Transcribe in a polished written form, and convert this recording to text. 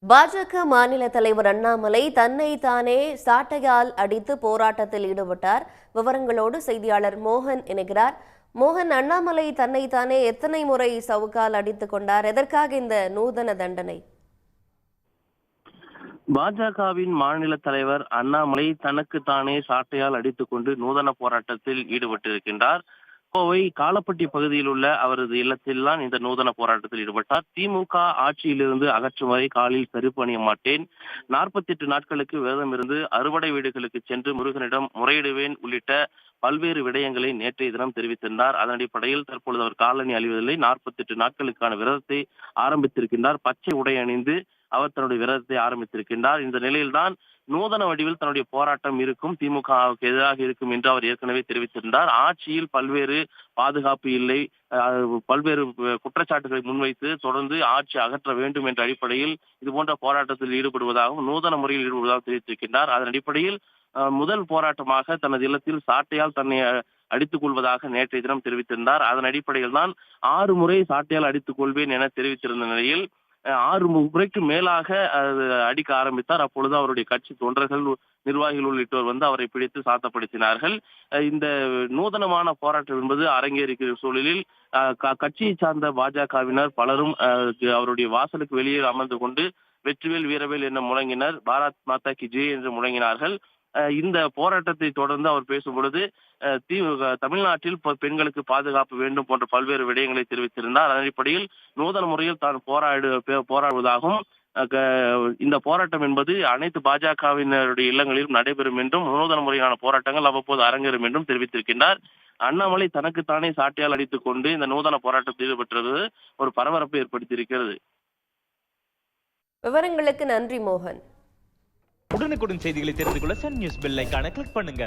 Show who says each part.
Speaker 1: பாஜக மாநில தலைவர் அண்ணாமலை தன்னை தானே சாட்டையால் அடித்து போராட்டத்தில் ஈடுபட்டார். விவரங்களோடு செய்தியாளர் மோகன் இணைகிறார். மோகன், அண்ணாமலை தன்னை தானே எத்தனை முறை சவுக்கால் அடித்துக் கொண்டார்? எதற்காக இந்த நூதன தண்டனை?
Speaker 2: பாஜகவின் மாநில தலைவர் அண்ணாமலை தனக்கு தானே சாட்டையால் அடித்துக் கொண்டு நூதன போராட்டத்தில் ஈடுபட்டிருக்கின்றார். கோவை காலப்பட்டி பகுதியில் உள்ள அவரது இல்லத்தில் தான் இந்த நூதன போராட்டத்தில் ஈடுபட்டார். திமுக ஆட்சியிலிருந்து அகற்றும் வரை காலில் செருப்பு அணிய மாட்டேன், 48 நாட்களுக்கு விரதம் இருந்து அறுவடை வீடுகளுக்கு சென்று முருகனிடம் முறையிடுவேன் உள்ளிட்ட பல்வேறு விடயங்களை நேற்றைய தினம் தெரிவித்திருந்தார். அதன் அடிப்படையில் தற்பொழுது அவர் காலணி அழிவதில்லை, 48 நாட்களுக்கான விரதத்தை ஆரம்பித்திருக்கின்றார். பச்சை உடை அணிந்து அவர் தன்னுடைய விரதத்தை ஆரம்பித்திருக்கின்றார். இந்த நிலையில்தான் நூதன வடிவில் தன்னுடைய போராட்டம் இருக்கும், திமுகவுக்கு எதிராக இருக்கும் என்று அவர் ஏற்கனவே தெரிவித்திருந்தார். ஆட்சியில் பல்வேறு பாதுகாப்பு இல்லை, பல்வேறு குற்றச்சாட்டுகளை முன்வைத்து தொடர்ந்து ஆட்சி அகற்ற வேண்டும் என்ற அடிப்படையில் இதுபோன்ற போராட்டத்தில் ஈடுபடுவதாகவும் நூதன முறையில் ஈடுபடுவதாகவும் தெரிவித்திருக்கின்றார். அதன் அடிப்படையில் முதல் போராட்டமாக தனது இல்லத்தில் சாட்டையால் தன்னை அடித்துக் கொள்வதாக நேற்றைய தினம் தெரிவித்திருந்தார். அதன் அடிப்படையில் தான் 6 முறை சாட்டையால் அடித்துக் கொள்வேன் என தெரிவித்திருந்த நிலையில் 6 முறைக்கு மேலாக அடிக்க ஆரம்பித்தார். அப்பொழுது அவருடைய கட்சி தொண்டர்கள், நிர்வாகிகள் உள்ளிட்டோர் வந்து அவரை பிடித்து சாத்தப்படுத்தினார்கள். இந்த நூதனமான போராட்டம் என்பது அரங்கேறிய சூழலில் கட்சியை சார்ந்த பாஜகவினர் பலரும் அவருடைய வாசலுக்கு வெளியே அமர்ந்து கொண்டு வெற்றிவேல் வீரவேல் என முழங்கினர், பாரத் மாதா கி ஜெய் என்று முழங்கினார்கள். இந்த போராட்டத்தை தொடர்ந்து அவர் பேசும் பொழுது தமிழ்நாட்டில் பெண்களுக்கு பாதுகாப்பு வேண்டும் போன்ற பல்வேறு விடயங்களை தெரிவித்திருந்தார். அதன் அடிப்படையில் நூதன முறையில் தான் போராடுவதாகவும் இந்த போராட்டம் என்பது அனைத்து பாஜகவினருடைய இல்லங்களிலும் நடைபெறும் என்றும் நூதன முறையிலான போராட்டங்கள் அவ்வப்போது அரங்கேறும் என்றும் தெரிவித்திருக்கின்றார். அண்ணாமலை தனக்குத்தானே சாட்டையால் அடித்துக் கொண்டு இந்த நூதன போராட்டத்தில் ஈடுபட்டது ஒரு பரபரப்பை ஏற்படுத்தியிருக்கிறது.
Speaker 1: விவரங்களுக்கு நன்றி மோகன்.
Speaker 3: உடனுக்குடன் செய்திகளை தெரிந்து கொள்ள சன் நியூஸ் பெல் ஐகானை கிளிக் பண்ணுங்க.